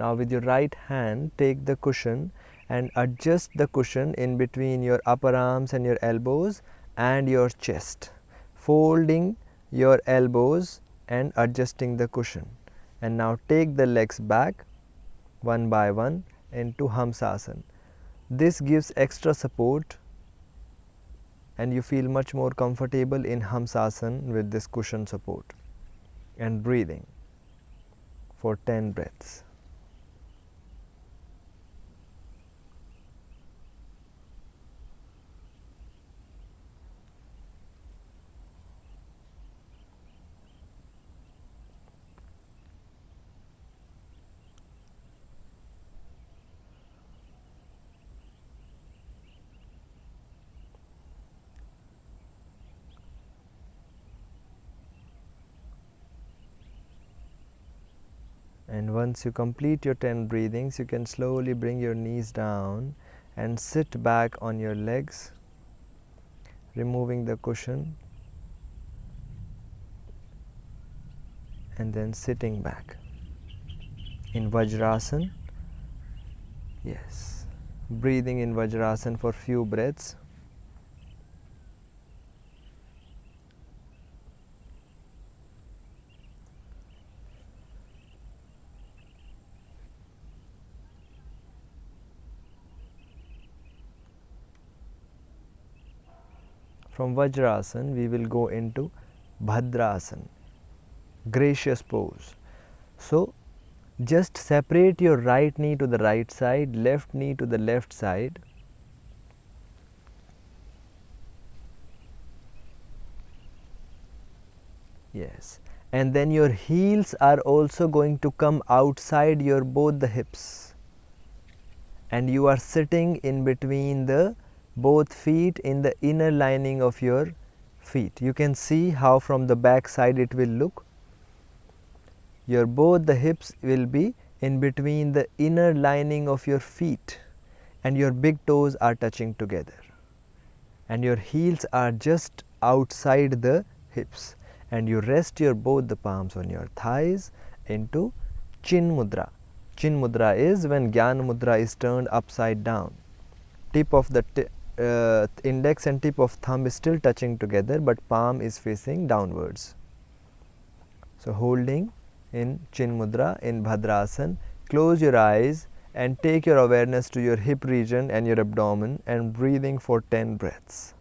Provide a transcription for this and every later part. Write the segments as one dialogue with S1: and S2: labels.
S1: Now with your right hand, take the cushion and adjust the cushion in between your upper arms and your elbows and your chest, folding your elbows and adjusting the cushion. And now take the legs back one by one into Hamsasana. This gives extra support and you feel much more comfortable in Hamsasana with this cushion support. And breathing for 10 breaths. And once you complete your 10 breathings, you can slowly bring your knees down and sit back on your legs, removing the cushion and then sitting back in Vajrasana. Yes, breathing in Vajrasana for few breaths. From Vajrasana, we will go into Bhadrasana, gracious pose. So, just separate your right knee to the right side, left knee to the left side. Yes, and then your heels are also going to come outside your both the hips, and you are sitting in between the both feet in the inner lining of your feet. You can see how from the back side it will look. Your both the hips will be in between the inner lining of your feet, and your big toes are touching together, and your heels are just outside the hips, and you rest your both the palms on your thighs into Chin Mudra. Chin Mudra is when Gyan Mudra is turned upside down. Tip of the index and tip of thumb is still touching together, but palm is facing downwards. So holding in Chin Mudra in Bhadrasana, close your eyes and take your awareness to your hip region and your abdomen and breathing for 10 breaths.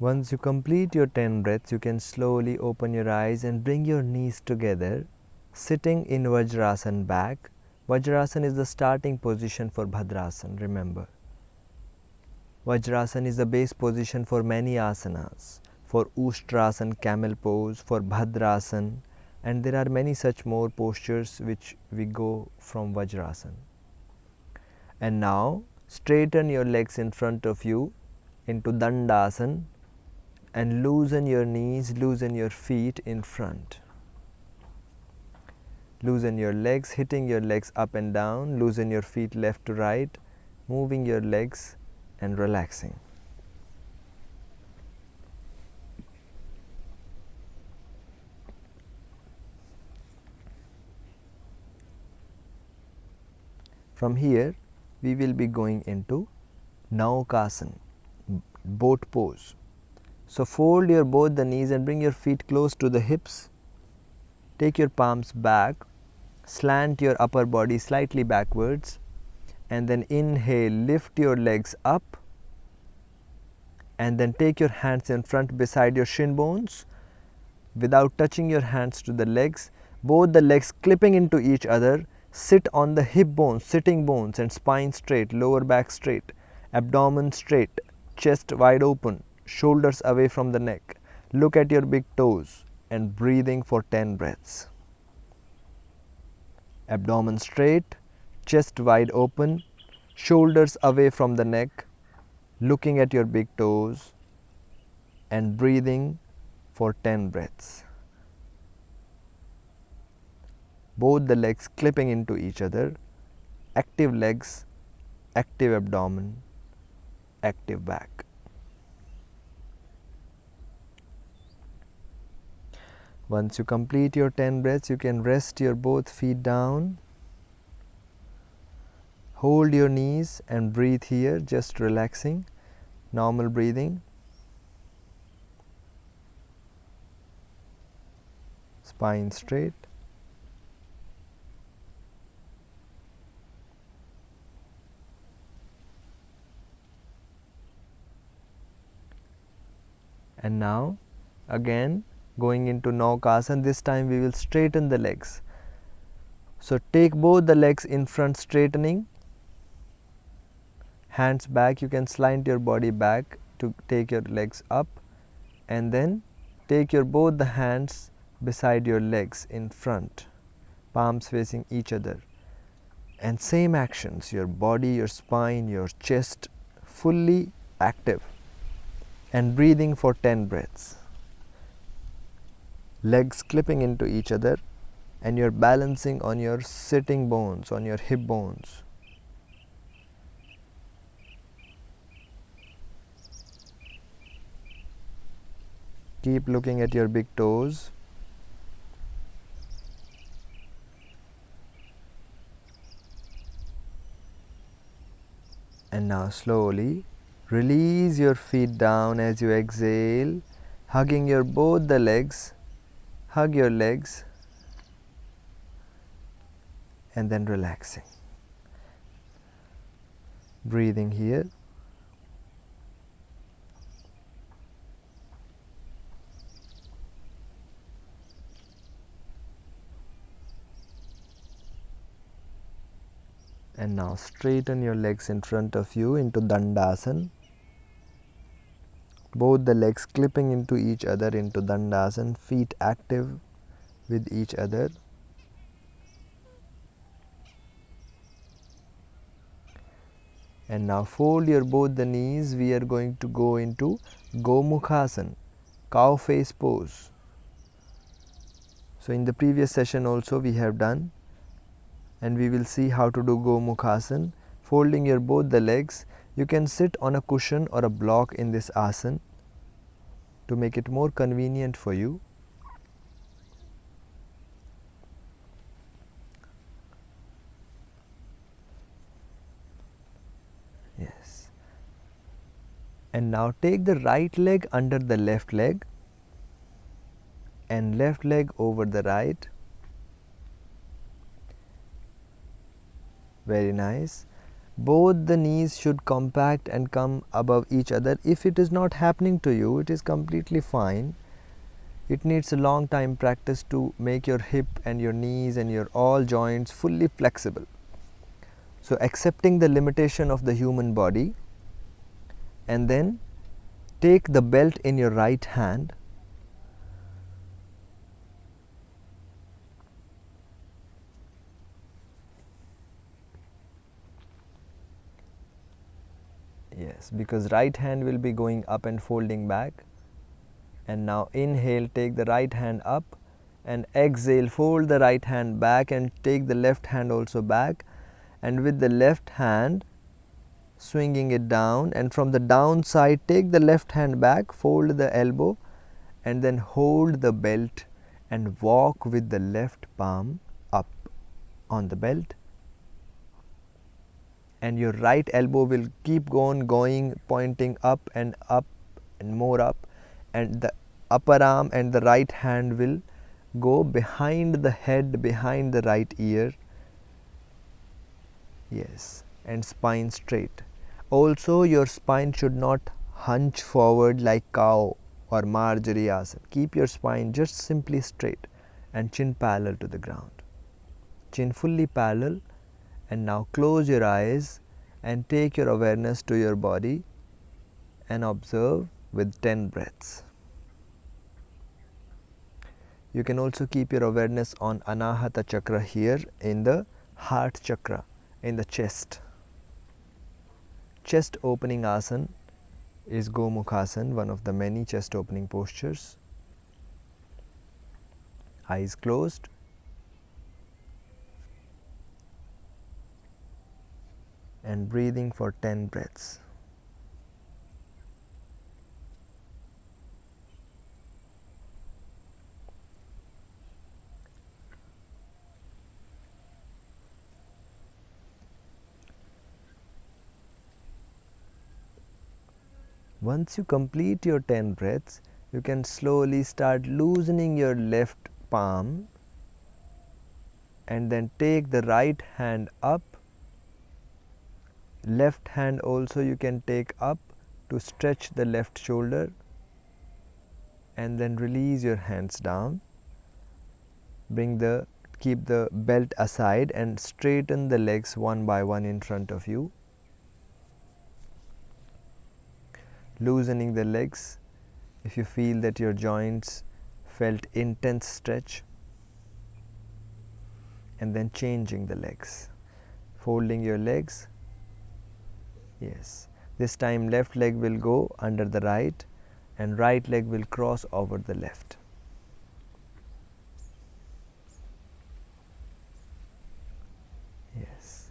S1: Once you complete your 10 breaths, you can slowly open your eyes and bring your knees together, sitting in Vajrasana back. Vajrasana is the starting position for Bhadrasana, remember. Vajrasana is the base position for many asanas, for Ustrasana, camel pose, for Bhadrasana, and there are many such more postures which we go from Vajrasana. And now, straighten your legs in front of you into Dandasana, and loosen your knees, loosen your feet in front. Loosen your legs, hitting your legs up and down, loosen your feet left to right, moving your legs and relaxing. From here, we will be going into Naukasana, boat pose. So fold your both the knees and bring your feet close to the hips. Take your palms back, slant your upper body slightly backwards, and then inhale, lift your legs up, and then take your hands in front beside your shin bones without touching your hands to the legs, both the legs clipping into each other. Sit on the hip bones, sitting bones, and spine straight, lower back straight, abdomen straight, chest wide open, shoulders away from the neck. Look at your big toes and breathing for 10 breaths. Abdomen straight, chest wide open, shoulders away from the neck, looking at your big toes and breathing for 10 breaths. Both the legs clipping into each other, active legs, active abdomen, active back. Once you complete your 10 breaths, you can rest your both feet down. Hold your knees and breathe here, just relaxing, normal breathing. Spine straight. And now again going into Naukasana. This time we will straighten the legs. So take both the legs in front, straightening, hands back. You can slant your body back to take your legs up, and then take your both the hands beside your legs in front, palms facing each other, and same actions, your body, your spine, your chest fully active, and breathing for 10 breaths. Legs clipping into each other, and you're balancing on your sitting bones, on your hip bones. Keep looking at your big toes. And now slowly release your feet down as you exhale, hugging your both the legs. Hug your legs and then relaxing. Breathing here. And now straighten your legs in front of you into Dandasana. Both the legs clipping into each other into Dandasana, feet active with each other. And now fold your both the knees. We are going to go into Gomukhasana, cow face pose. So in the previous session also we have done, and we will see how to do Gomukhasana. Folding your both the legs, you can sit on a cushion or a block in this asana to make it more convenient for you. Yes. And now take the right leg under the left leg and left leg over the right. Very nice. Both the knees should compact and come above each other. If it is not happening to you, it is completely fine. It needs a long time practice to make your hip and your knees and your all joints fully flexible. So accepting the limitation of the human body, and then take the belt in your right hand . Yes, because right hand will be going up and folding back. And now inhale, take the right hand up, and exhale, fold the right hand back and take the left hand also back, and with the left hand swinging it down, and from the down side take the left hand back, fold the elbow, and then hold the belt and walk with the left palm up on the belt, and your right elbow will keep going pointing up and more up, and the upper arm and the right hand will go behind the head, behind the right ear. Yes, and spine straight. Also your spine should not hunch forward like cow or Marjorie asana. Keep your spine just simply straight and chin parallel to the ground. Chin fully parallel. And now close your eyes and take your awareness to your body and observe with 10 breaths. You can also keep your awareness on Anahata chakra here in the heart chakra, in the chest. Chest opening asana is Gomukhasana, one of the many chest opening postures. Eyes closed. And breathing for 10 breaths. Once you complete your 10 breaths, you can slowly start loosening your left palm and then take the right hand up. Left hand also you can take up to stretch the left shoulder, and then release your hands down. Keep the belt aside and straighten the legs one by one in front of you. Loosening the legs if you feel that your joints felt intense stretch, and then changing the legs, folding your legs. Yes, this time left leg will go under the right and right leg will cross over the left. Yes,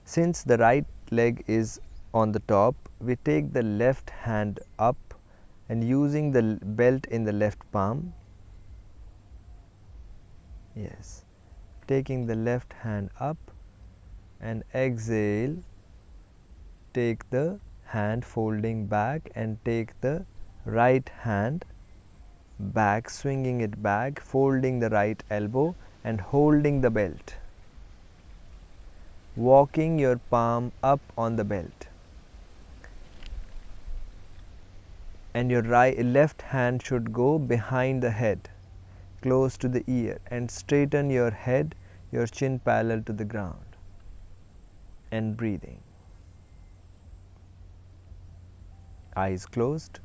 S1: since the right leg is on the top, we take the left hand up and using the belt in the left palm. Yes, taking the left hand up and exhale, take the hand folding back and take the right hand back, swinging it back, folding the right elbow and holding the belt, walking your palm up on the belt, and your left hand should go behind the head, close to the ear, and straighten your head, your chin parallel to the ground, and breathing. Eyes closed,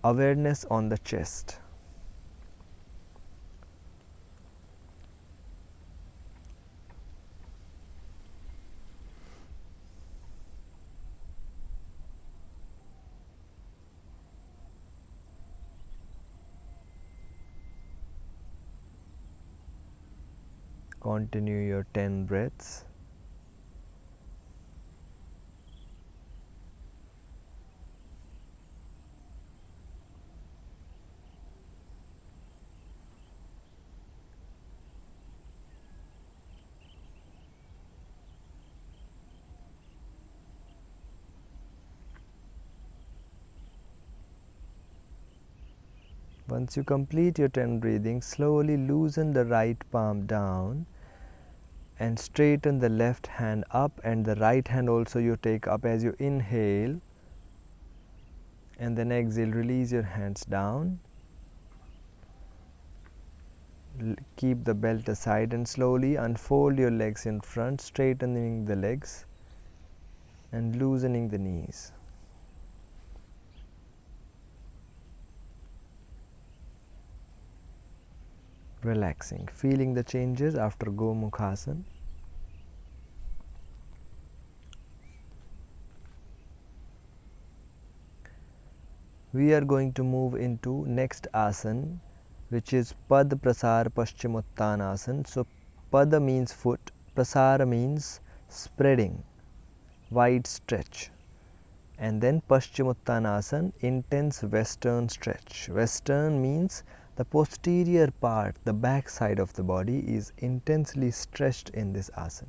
S1: awareness on the chest. Continue your 10 breaths. Once you complete your 10 breathings, slowly loosen the right palm down and straighten the left hand up, and the right hand also you take up as you inhale, and then exhale, release your hands down. Keep the belt aside and slowly unfold your legs in front, straightening the legs and loosening the knees. Relaxing, feeling the changes after Gomukhasana. We are going to move into next asana, which is Pad Prasar Paschimottanasana. So Pada means foot, Prasara means spreading, wide stretch, and then Paschimottanasana, intense western stretch. Western means the posterior part, the back side of the body is intensely stretched in this asana.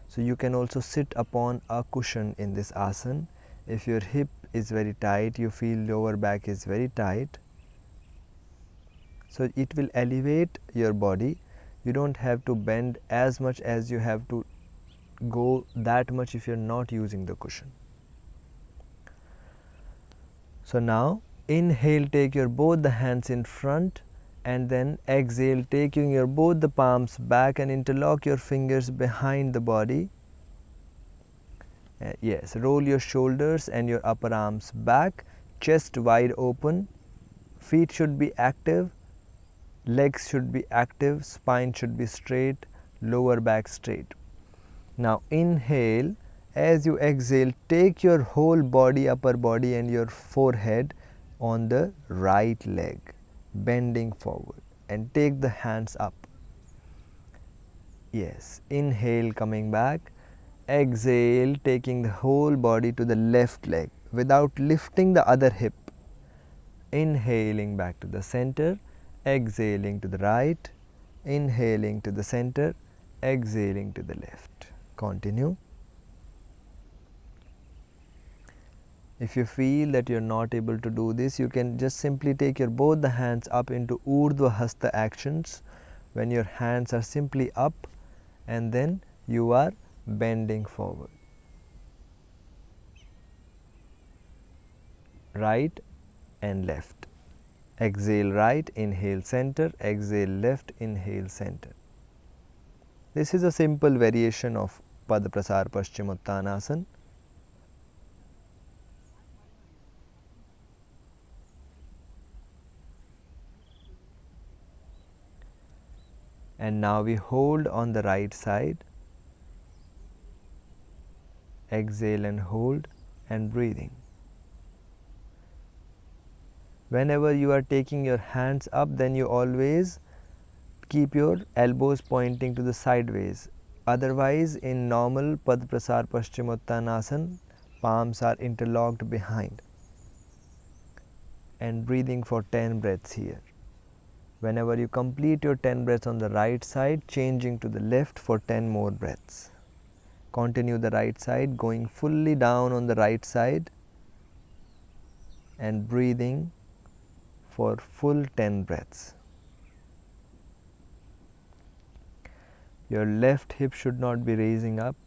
S1: So you can also sit upon a cushion in this asana. If your hip is very tight, you feel lower back is very tight, so it will elevate your body. You don't have to bend as much as you have to go that much if you are not using the cushion. So now inhale, take your both the hands in front, and then exhale, taking your both the palms back and interlock your fingers behind the body. Yes, roll your shoulders and your upper arms back, chest wide open, feet should be active, legs should be active, spine should be straight, lower back straight. Now inhale, as you exhale, take your whole body, upper body and your forehead on the right leg, bending forward, and take the hands up. Yes, inhale, coming back, exhale, taking the whole body to the left leg without lifting the other hip. Inhaling back to the center, exhaling to the right, inhaling to the center, exhaling to the left. Continue. If you feel that you are not able to do this, you can just simply take your both the hands up into Urdhva Hasta actions, when your hands are simply up and then you are bending forward. Right and left. Exhale right, inhale center, exhale left, inhale center. This is a simple variation of Padaprasar Paschimottanasana. And now we hold on the right side. Exhale and hold and breathing. Whenever you are taking your hands up, then you always keep your elbows pointing to the sideways. Otherwise, in normal Padaprasar Paschimottanasana, palms are interlocked behind. And breathing for 10 breaths here. Whenever you complete your 10 breaths on the right side, changing to the left for 10 more breaths. Continue the right side, going fully down on the right side and breathing for full 10 breaths. Your left hip should not be raising up.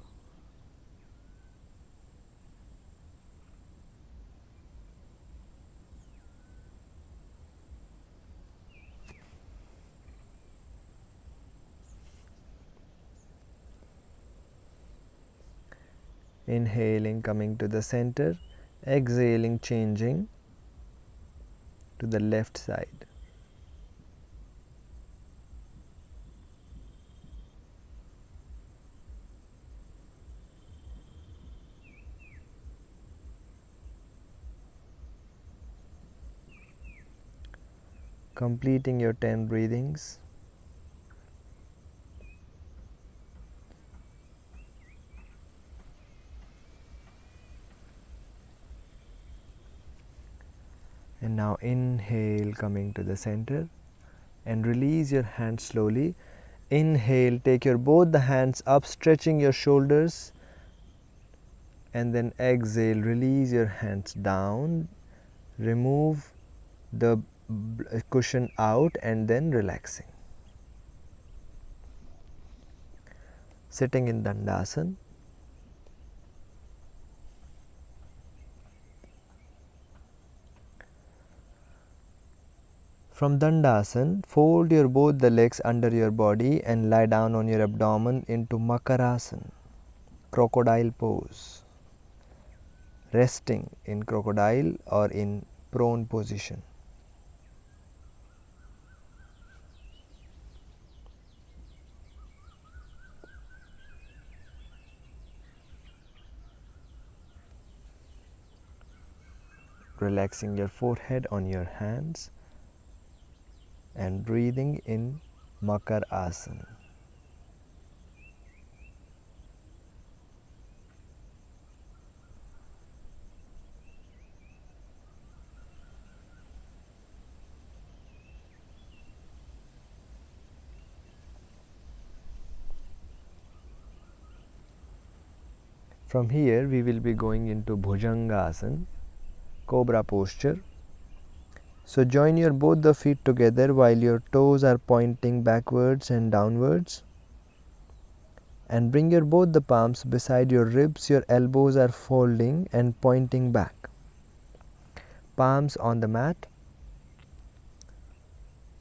S1: Inhaling, coming to the center, exhaling, changing to the left side. Completing your 10 breathings. And now inhale, coming to the center, and release your hands slowly. Inhale, take your both the hands up, stretching your shoulders, and then exhale, release your hands down, remove the cushion out and then relaxing. Sitting in Dandasana. From Dandasana, fold your both the legs under your body and lie down on your abdomen into Makarasana, crocodile pose, resting in crocodile or in prone position. Relaxing your forehead on your hands and breathing in Makar Asana. From here we will be going into Bhujangasana, cobra posture. So join your both the feet together while your toes are pointing backwards and downwards, and bring your both the palms beside your ribs. Your elbows are folding and pointing back. Palms on the mat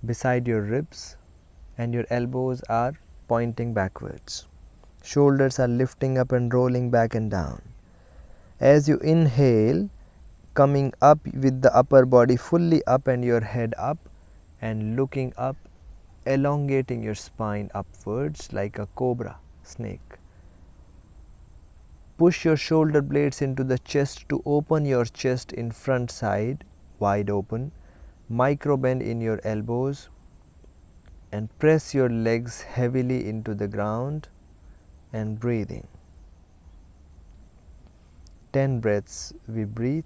S1: beside your ribs and your elbows are pointing backwards. Shoulders are lifting up and rolling back and down. As you inhale, coming up with the upper body fully up and your head up and looking up elongating your spine upwards like a cobra snake. Push your shoulder blades into the chest to open your chest in front side wide open. Micro bend in your elbows and press your legs heavily into the ground and breathing. 10 breaths we breathe.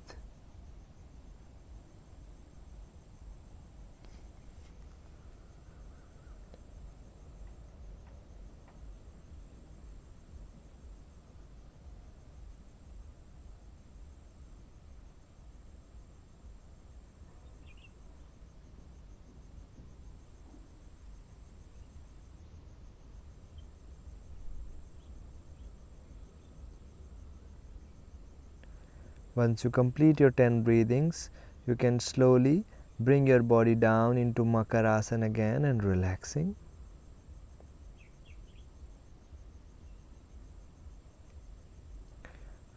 S1: Once you complete your 10 breathings, you can slowly bring your body down into Makarasana again and relaxing.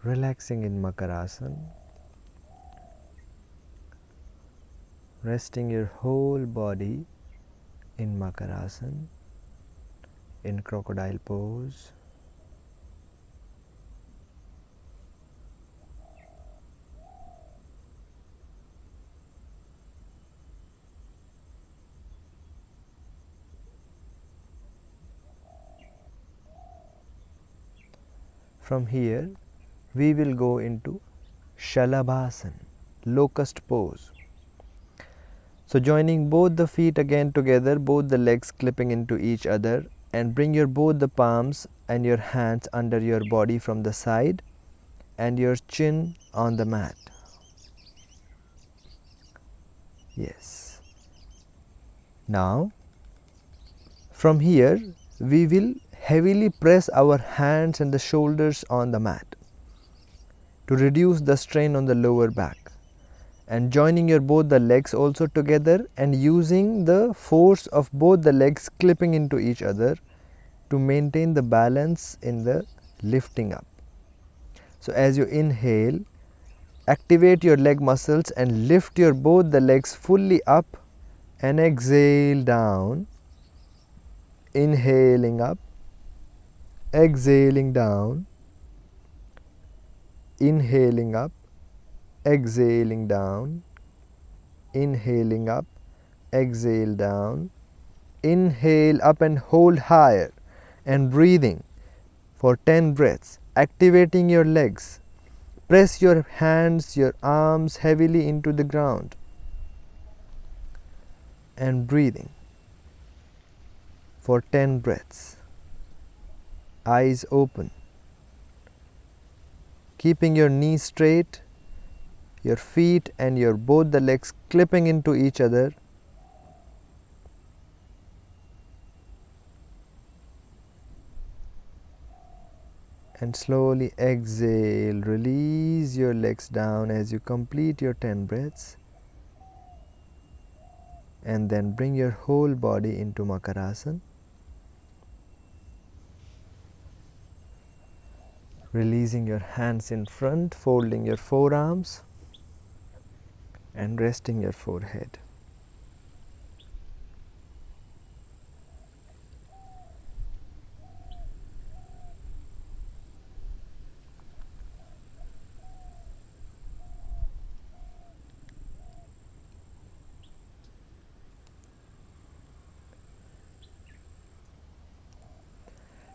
S1: Relaxing in Makarasana. Resting your whole body in Makarasana, in crocodile pose. From here, we will go into Shalabhasana, locust pose. So joining both the feet again together, both the legs clipping into each other, and bring your both the palms and your hands under your body from the side and your chin on the mat. Yes. Now, from here, we will heavily press our hands and the shoulders on the mat to reduce the strain on the lower back, and joining your both the legs also together and using the force of both the legs clipping into each other to maintain the balance in the lifting up. So as you inhale, activate your leg muscles and lift your both the legs fully up, and exhale down, inhaling up, exhaling down, inhaling up, exhaling down, inhaling up, exhale down, inhale up and hold higher, and breathing for 10 breaths, activating your legs. Press your hands, your arms heavily into the ground and breathing for 10 breaths. Eyes open, keeping your knees straight, your feet and your both the legs clipping into each other. And slowly exhale, release your legs down as you complete your 10 breaths, and then bring your whole body into Makarasana. Releasing your hands in front, folding your forearms and resting your forehead.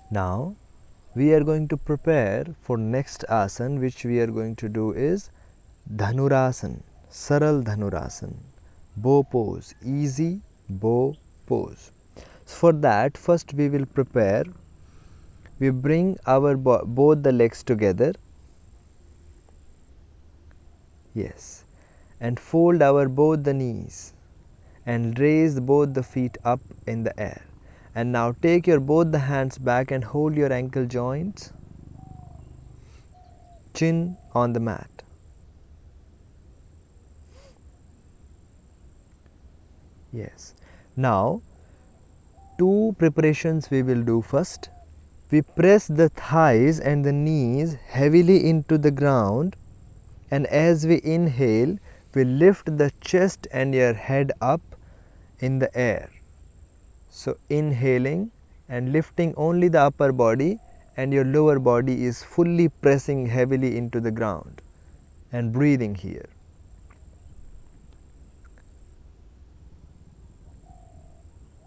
S1: Now we are going to prepare for next asana, which we are going to do is Dhanurasana, Saral Dhanurasana, bow pose, easy bow pose. So for that, first we will prepare, we bring our both the legs together, yes, and fold our both the knees and raise both the feet up in the air. And now take your both the hands back and hold your ankle joints, chin on the mat. Yes. Now, two preparations we will do first. We press the thighs and the knees heavily into the ground, and as we inhale, we lift the chest and your head up in the air. So inhaling and lifting only the upper body, and your lower body is fully pressing heavily into the ground, and breathing here.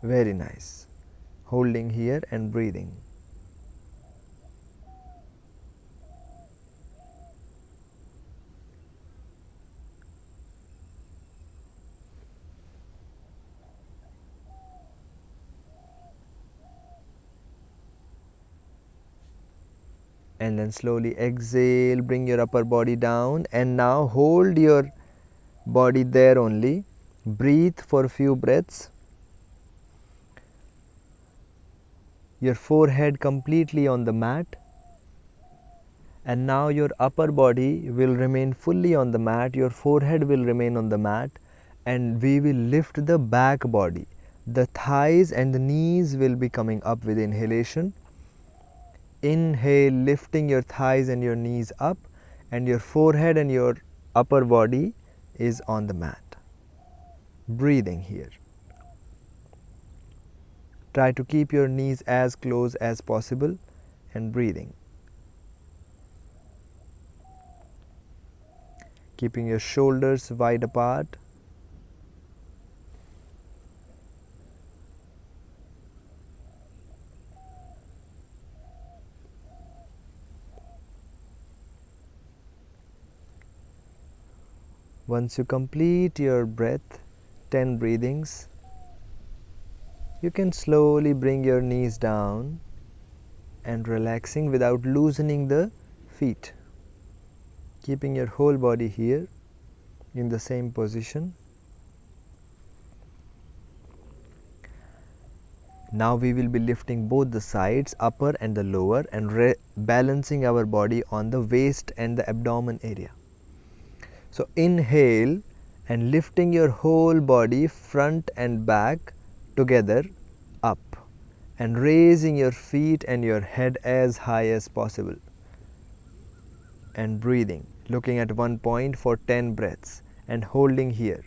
S1: Very nice. Holding here and breathing. And then slowly exhale, bring your upper body down, and now hold your body there only. Breathe for a few breaths. Your forehead completely on the mat, and now your upper body will remain fully on the mat, your forehead will remain on the mat, and we will lift the back body. The thighs and the knees will be coming up with inhalation. Inhale, lifting your thighs and your knees up, and your forehead and your upper body is on the mat. Breathing here. Try to keep your knees as close as possible and breathing. Keeping your shoulders wide apart. Once you complete your breath, 10 breathings, you can slowly bring your knees down and relaxing without loosening the feet. Keeping your whole body here in the same position. Now we will be lifting both the sides, upper and the lower, and balancing our body on the waist and the abdomen area. So inhale and lifting your whole body front and back together up, and raising your feet and your head as high as possible, and breathing, looking at one point for 10 breaths and holding here.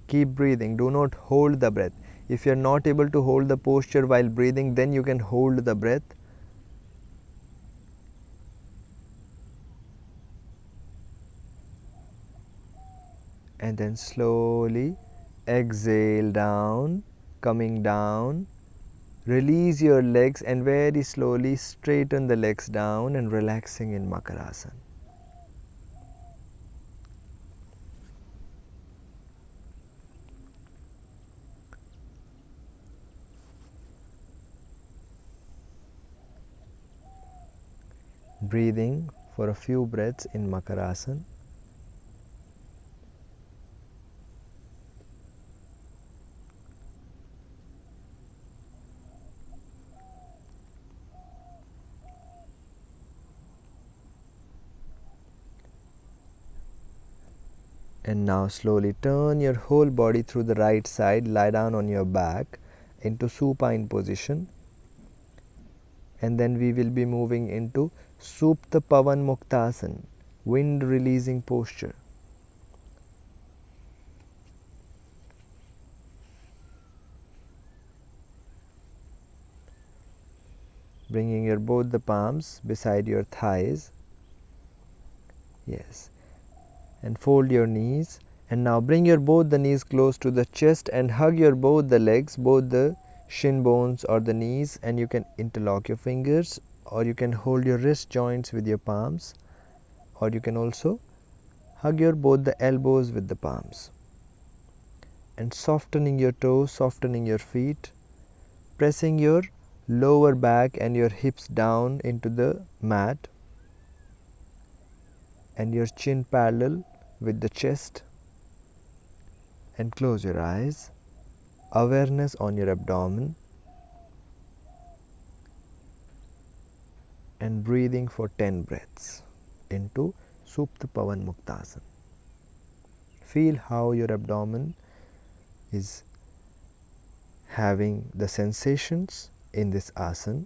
S1: Keep breathing, do not hold the breath. If you are not able to hold the posture while breathing, then you can hold the breath. And then slowly exhale down, coming down. Release your legs and very slowly straighten the legs down and relaxing in Makarasana. Breathing for a few breaths in Makarasana. And now slowly turn your whole body through the right side, lie down on your back into supine position. And then we will be moving into Supta Pavan Muktasana, wind releasing posture. Bringing your both the palms beside your thighs. Yes. And fold your knees, and now bring your both the knees close to the chest and hug your both the legs, both the shin bones or the knees, and you can interlock your fingers, or you can hold your wrist joints with your palms, or you can also hug your both the elbows with the palms, and softening your toes, softening your feet, pressing your lower back and your hips down into the mat, and your chin parallel with the chest, and close your eyes. Awareness on your abdomen, and breathing for 10 breaths into Supta Pavan Muktasana. Feel how your abdomen is having the sensations in this asana.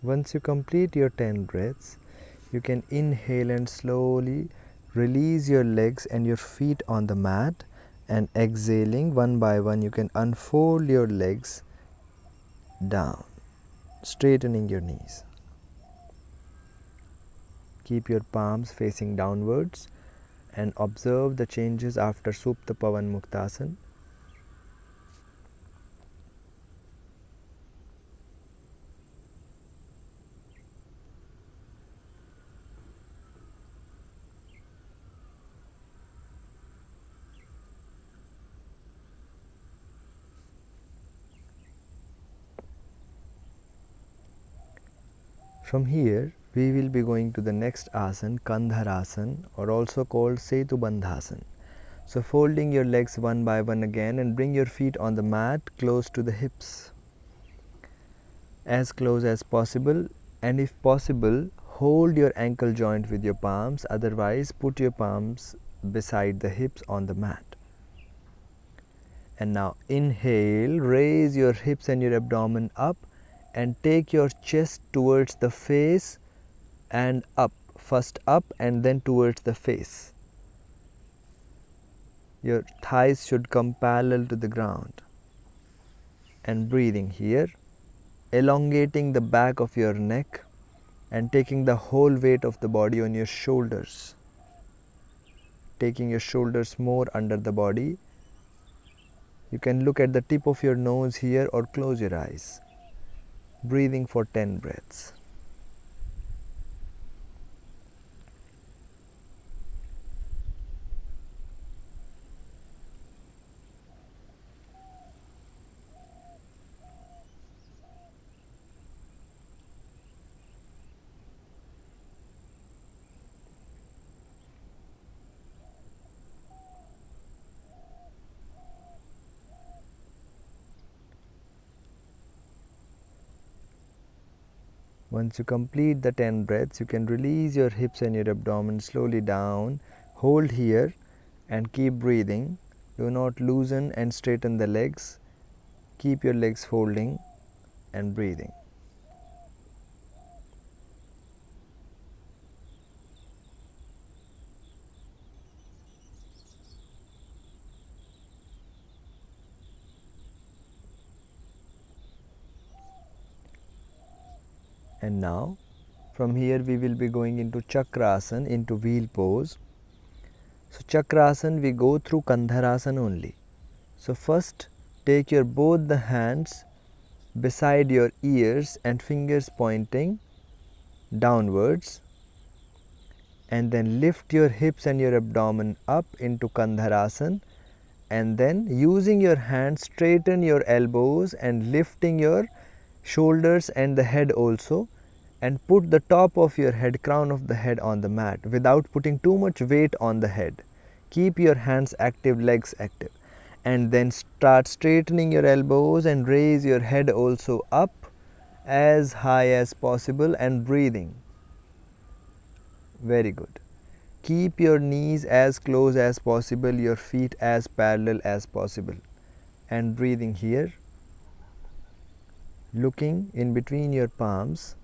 S1: Once you complete your 10 breaths, you can inhale and slowly release your legs and your feet on the mat, and exhaling one by one you can unfold your legs down, straightening your knees. Keep your palms facing downwards and observe the changes after Supta Pavan Muktasana. From here, we will be going to the next asana, Kandharasana, or also called Setubandhasana. So folding your legs one by one again and bring your feet on the mat close to the hips. As close as possible, and if possible, hold your ankle joint with your palms, otherwise put your palms beside the hips on the mat. And now inhale, raise your hips and your abdomen up and take your chest towards the face and up, first up and then towards the face. Your thighs should come parallel to the ground. And breathing here, elongating the back of your neck and taking the whole weight of the body on your shoulders. Taking your shoulders more under the body. You can look at the tip of your nose here or close your eyes. Breathing for 10 breaths. Once you complete the 10 breaths, you can release your hips and your abdomen slowly down. Hold here and keep breathing. Do not loosen and straighten the legs. Keep your legs folding and breathing. And now from here we will be going into Chakrasana, into wheel pose. So Chakrasana we go through Kandharasana only. So first take your both the hands beside your ears and fingers pointing downwards, and then lift your hips and your abdomen up into Kandharasana, and then using your hands straighten your elbows and lifting your shoulders and the head also, and put the top of your head, crown of the head on the mat without putting too much weight on the head. Keep your hands active, legs active, and then start straightening your elbows and raise your head also up as high as possible and breathing. Very good. Keep your knees as close as possible, your feet as parallel as possible, and breathing here, looking in between your palms.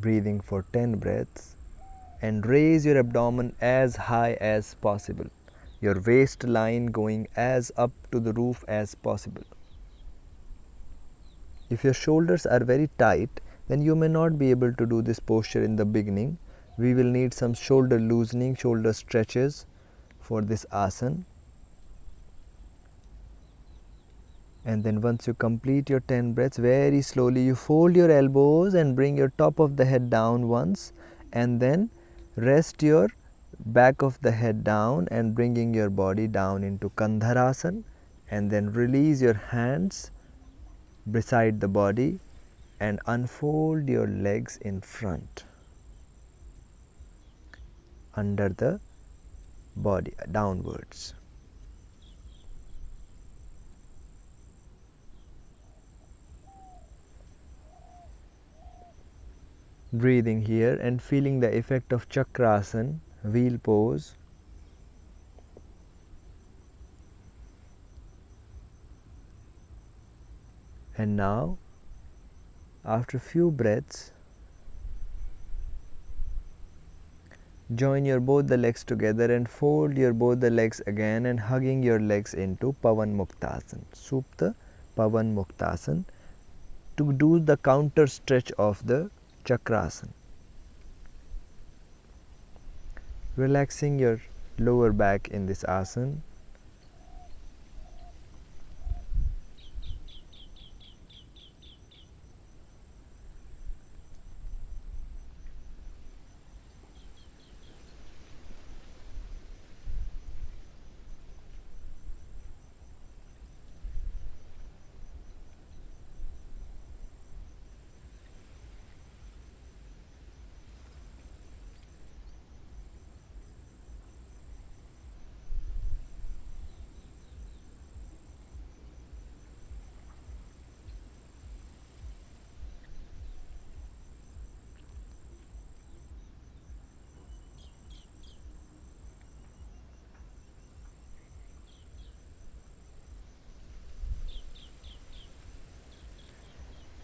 S1: Breathing for 10 breaths, and raise your abdomen as high as possible, your waistline going as up to the roof as possible. If your shoulders are very tight, then you may not be able to do this posture in the beginning. We will need some shoulder loosening, shoulder stretches for this asana. And then once you complete your 10 breaths, very slowly you fold your elbows and bring your top of the head down once, and then rest your back of the head down and bringing your body down into Kandharasana, and then release your hands beside the body and unfold your legs in front under the body downwards. Breathing here and feeling the effect of Chakrasana, wheel pose. And now, after a few breaths, join your both the legs together and fold your both the legs again and hugging your legs into Pavan Muktasana, Supta Pavan Muktasana, to do the counter stretch of the Chakrasana. Relaxing your lower back in this asana.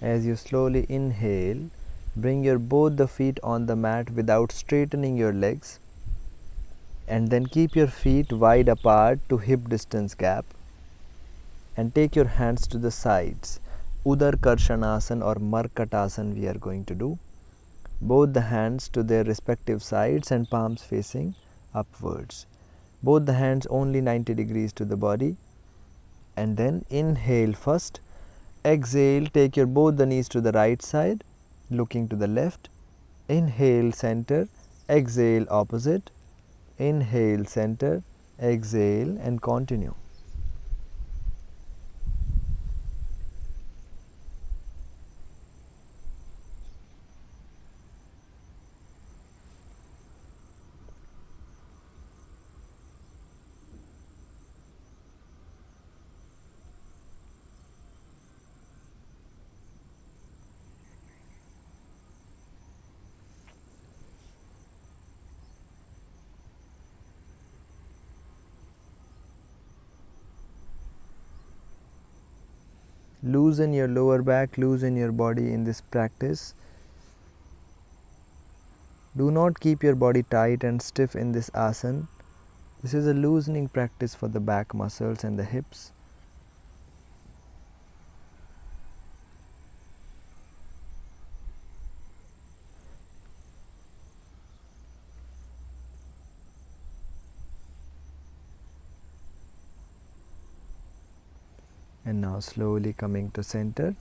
S1: As you slowly inhale, bring your both the feet on the mat without straightening your legs, and then keep your feet wide apart to hip distance gap, and take your hands to the sides. Udar Karshanasana or Markatasana we are going to do. Both the hands to their respective sides and palms facing upwards. Both the hands only 90 degrees to the body, and then inhale first. Exhale, take your both the knees to the right side, looking to the left. Inhale, center. Exhale, opposite. Inhale, center. Exhale, and continue. Loosen your lower back, loosen your body in this practice. Do not keep your body tight and stiff in this asana. This is a loosening practice for the back muscles and the hips. And now slowly coming to center,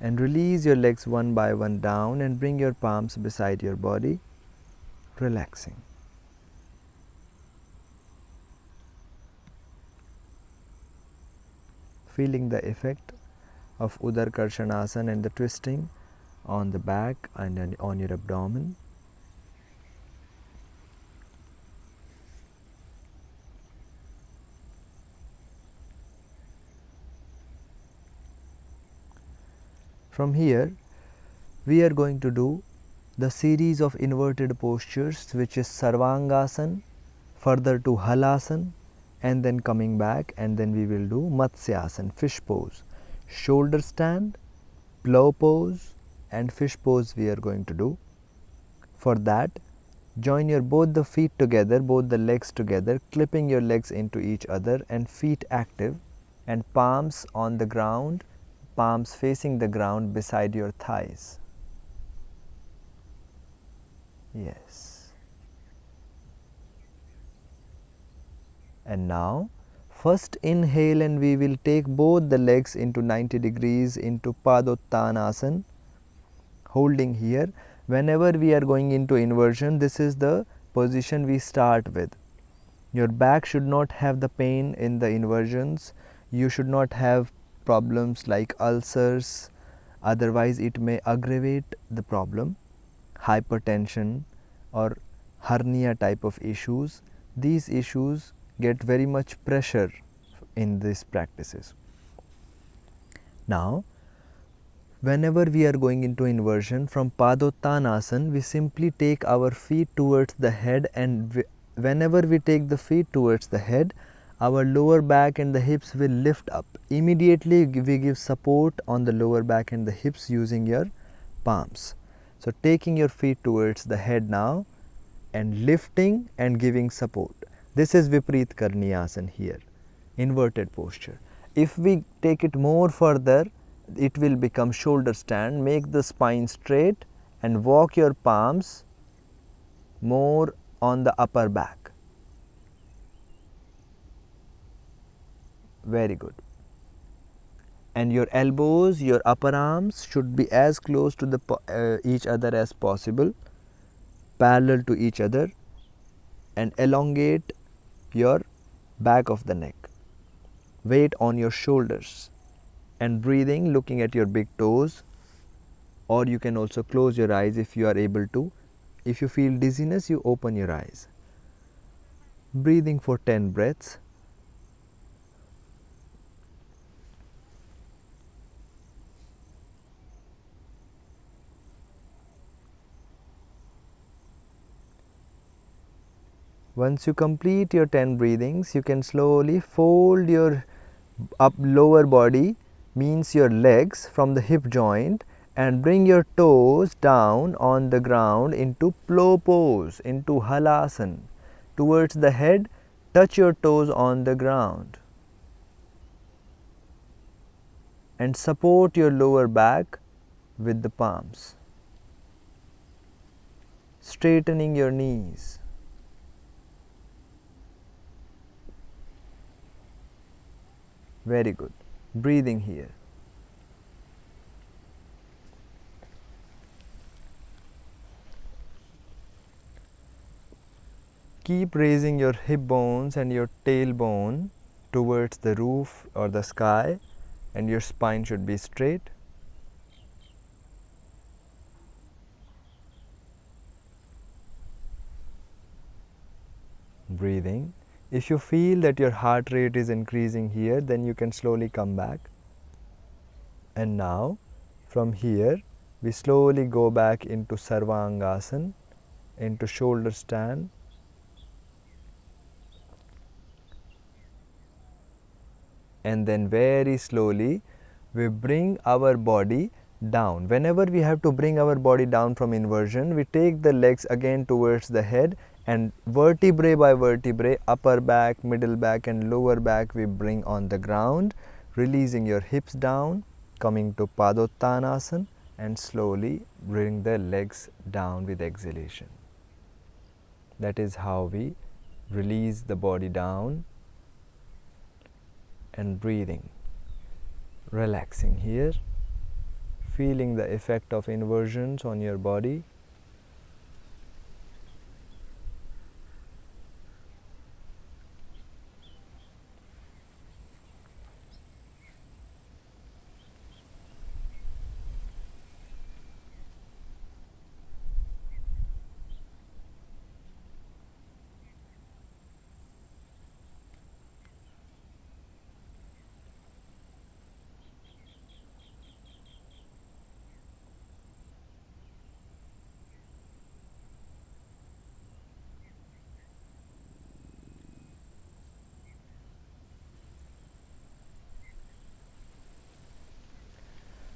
S1: and release your legs one by one down and bring your palms beside your body, relaxing. Feeling the effect of Udar Karshanasana and the twisting on the back and on your abdomen. From here, we are going to do the series of inverted postures, which is Sarvangasana, further to Halasana, and then coming back, and then we will do Matsyasana, fish pose. Shoulder stand, plow pose, and fish pose we are going to do. For that, join your both the feet together, both the legs together, clipping your legs into each other and feet active, and palms on the ground, palms facing the ground beside your thighs. Yes. And now, first inhale, and we will take both the legs into 90 degrees into Padottanasana, holding here. Whenever we are going into inversion, this is the position we start with. Your back should not have the pain in the inversions. You should not have problems like ulcers, otherwise it may aggravate the problem. Hypertension or hernia type of issues. These issues get very much pressure in these practices. Now, whenever we are going into inversion from Padottanasana, we simply take our feet towards the head, and whenever we take the feet towards the head, our lower back and the hips will lift up. Immediately we give support on the lower back and the hips using your palms. So taking your feet towards the head now and lifting and giving support. This is Viparit Karniyasana here, inverted posture. If we take it more further, it will become shoulder stand. Make the spine straight and walk your palms more on the upper back. Very good. And your elbows, your upper arms should be as close to the each other as possible, parallel to each other, and elongate your back of the neck. Weight on your shoulders and breathing, looking at your big toes, or you can also close your eyes if you are able to. If you feel dizziness, you open your eyes. Breathing for 10 breaths. Once you complete your 10 breathings, you can slowly fold your lower body, means your legs, from the hip joint, and bring your toes down on the ground into plow pose, into halasana. Towards the head, touch your toes on the ground and support your lower back with the palms, straightening your knees. Very good. Breathing here. Keep raising your hip bones and your tailbone towards the roof or the sky, and your spine should be straight. Breathing. If you feel that your heart rate is increasing here, then you can slowly come back. And now, from here, we slowly go back into Sarvangasana, into shoulder stand. And then very slowly, we bring our body down. Whenever we have to bring our body down from inversion, we take the legs again towards the head, and vertebrae by vertebrae, upper back, middle back and lower back, we bring on the ground, releasing your hips down, coming to Padottanasana, and slowly bring the legs down with exhalation. That is how we release the body down. And breathing, relaxing here, feeling the effect of inversions on your body.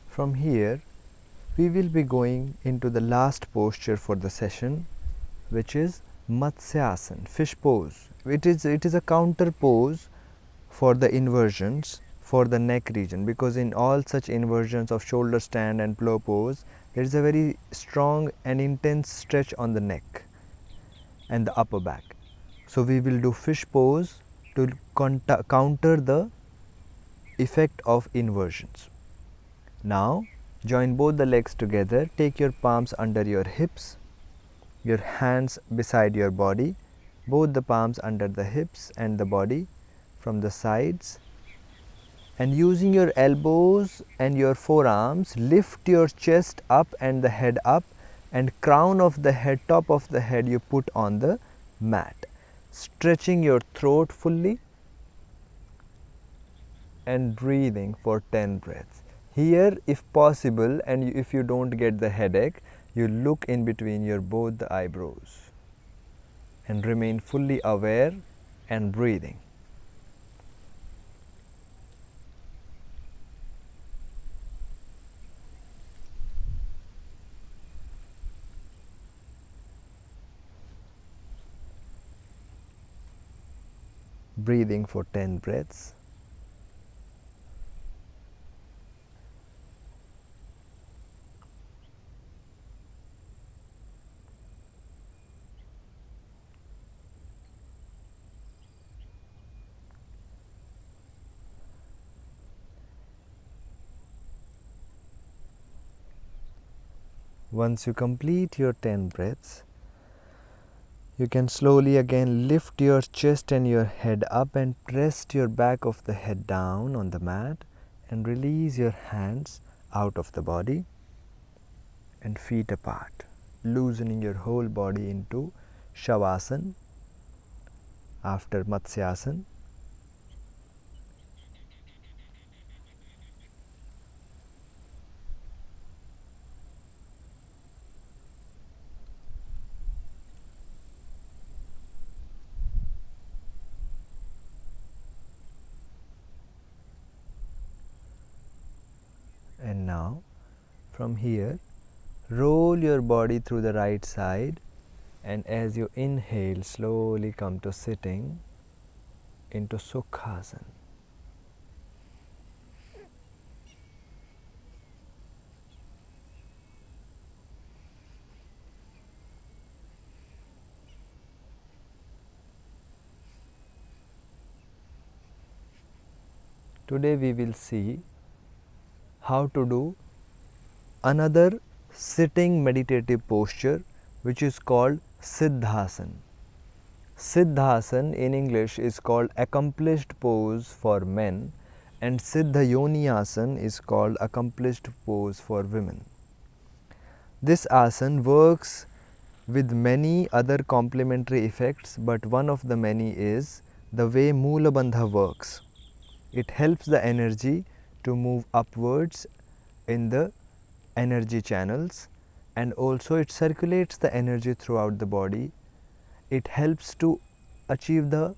S1: From here, we will be going into the last posture for the session, which is Matsyasana, fish pose. It is a counter pose for the inversions for the neck region, because in all such inversions of shoulder stand and plow pose, there is a very strong and intense stretch on the neck and the upper back. So we will do fish pose to counter the effect of inversions. Now, join both the legs together, take your palms under your hips, your hands beside your body, both the palms under the hips and the body from the sides, and using your elbows and your forearms, lift your chest up and the head up, and crown of the head, top of the head you put on the mat, stretching your throat fully and breathing for 10 breaths. Here, if possible, and if you don't get the headache, you look in between your both the eyebrows and remain fully aware and breathing. breathing for 10 breaths. Once you complete your 10 breaths, you can slowly again lift your chest and your head up and rest your back of the head down on the mat and release your hands out of the body and feet apart, loosening your whole body into Shavasana after Matsyasana. And now from here, roll your body through the right side, and as you inhale, slowly come to sitting into Sukhasana. Today we will see how to do another sitting meditative posture, which is called Siddhasana. Siddhasana in English is called accomplished pose for men, and Siddhayoniyasana is called accomplished pose for women. This asana works with many other complementary effects, but one of the many is the way Mula Bandha works. It helps the energy to move upwards in the energy channels, and also it circulates the energy throughout the body. It helps to achieve the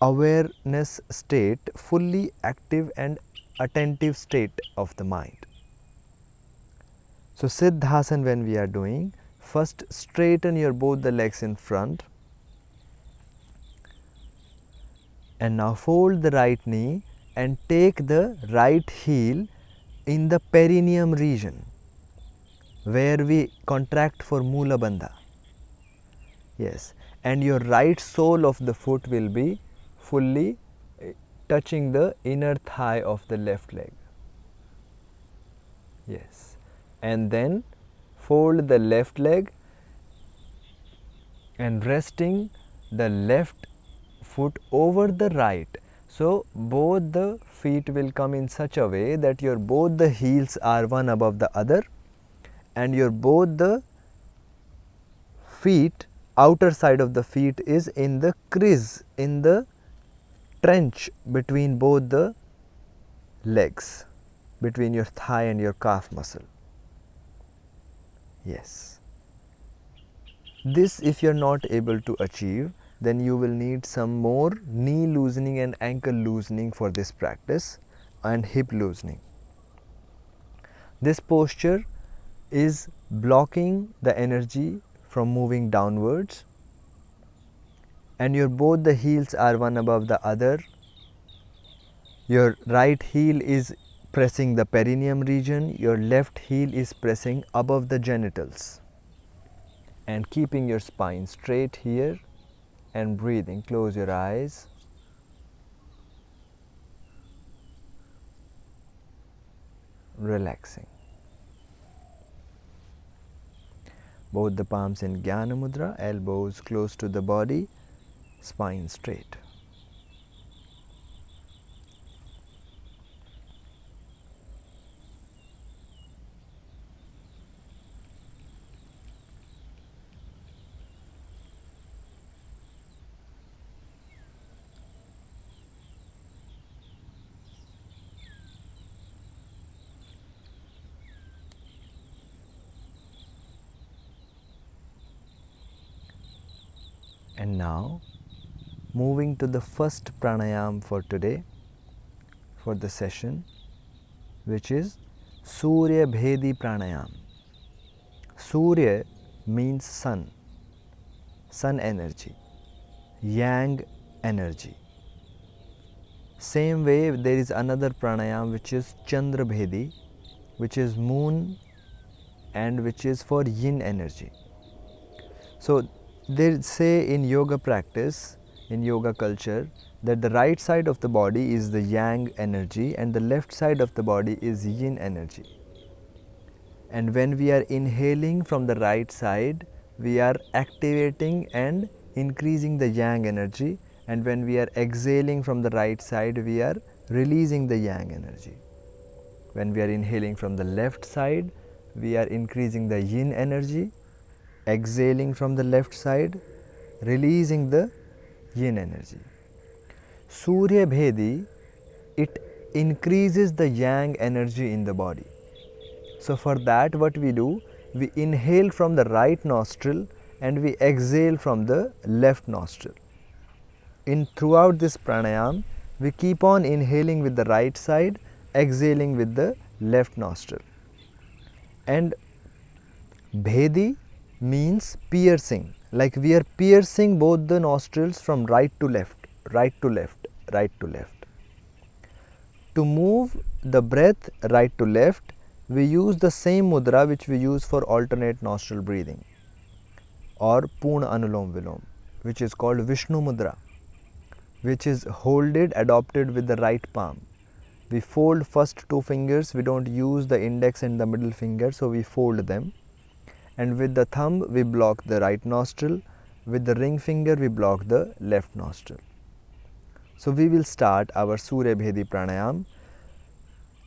S1: awareness state, fully active and attentive state of the mind. So Siddhasana, when we are doing, first straighten your both the legs in front, and now fold the right knee and take the right heel in the perineum region where we contract for Mula Bandha. Yes, and your right sole of the foot will be fully touching the inner thigh of the left leg. Yes, and then fold the left leg and resting the left foot over the right. So both the feet will come in such a way that your both the heels are one above the other, and your both the feet, outer side of the feet is in the crease, in the trench between both the legs, between your thigh and your calf muscle. Yes. This, if you are not able to achieve, then you will need some more knee loosening and ankle loosening for this practice, and hip loosening. This posture is blocking the energy from moving downwards, and your both the heels are one above the other. Your right heel is pressing the perineum region, your left heel is pressing above the genitals, and keeping your spine straight here and breathing. Close your eyes. Relaxing. Both the palms in Jnana Mudra, elbows close to the body, spine straight. And now, moving to the first pranayam for today, for the session, which is Surya Bhedi Pranayam. Surya means sun energy, yang energy. Same way, there is another pranayam which is Chandra Bhedi, which is moon and which is for yin energy. So they say in yoga practice, in yoga culture, that the right side of the body is the yang energy and the left side of the body is yin energy. And when we are inhaling from the right side, we are activating and increasing the yang energy, and when we are exhaling from the right side, we are releasing the yang energy. When we are inhaling from the left side, we are increasing the yin energy, exhaling from the left side, releasing the yin energy. Surya Bhedi, it increases the yang energy in the body. So for that, what we do, we inhale from the right nostril and we exhale from the left nostril. In throughout this pranayam, we keep on inhaling with the right side, exhaling with the left nostril. And Bhedi means piercing, like we are piercing both the nostrils from right to left, right to left, right to left. To move the breath right to left, we use the same mudra which we use for alternate nostril breathing, or Purna Anulom Vilom, which is called Vishnu Mudra, which is adopted with the right palm. We fold first two fingers, we don't use the index and the middle finger, so we fold them. And with the thumb, we block the right nostril. With the ring finger, we block the left nostril. So we will start our Surya Bhedi Pranayam.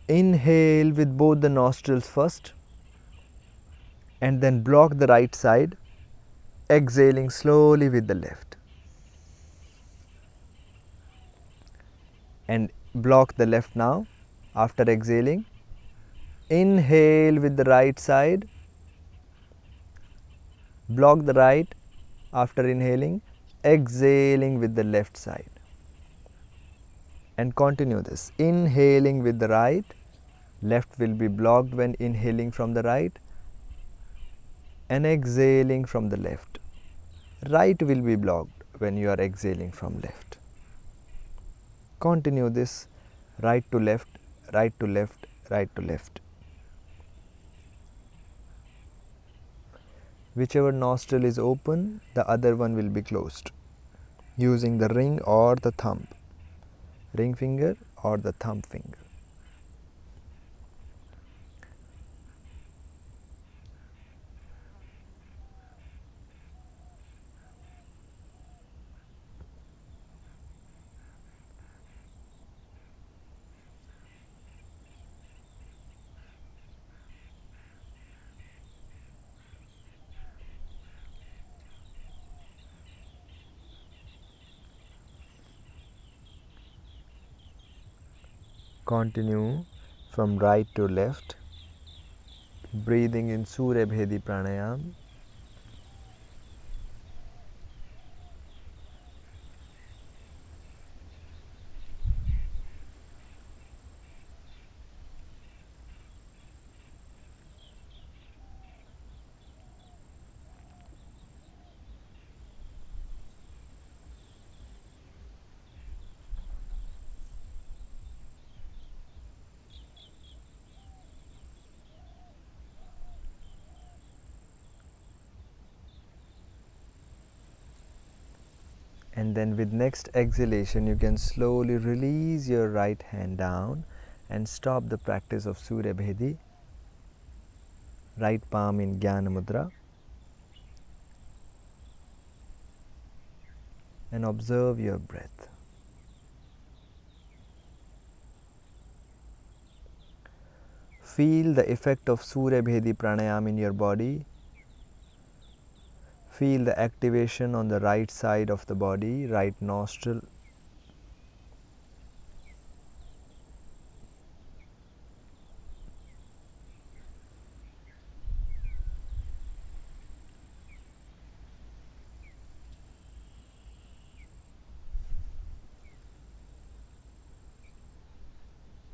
S1: Inhale with both the nostrils first, and then block the right side, exhaling slowly with the left. And block the left now after exhaling. Inhale with the right side, block the right after inhaling, exhaling with the left side. And continue this. Inhaling with the right, left will be blocked when inhaling from the right, and exhaling from the left. Right will be blocked when you are exhaling from left. Continue this, right to left, right to left, right to left. Whichever nostril is open, the other one will be closed, using the ring or the thumb, ring finger or the thumb finger. Continue from right to left, breathing in Surya Bhedi Pranayam. And then with next exhalation, you can slowly release your right hand down and stop the practice of Surya Bhedi. Right palm in Jnana Mudra. And observe your breath. Feel the effect of Surya Bhedi Pranayam in your body. Feel the activation on the right side of the body, right nostril,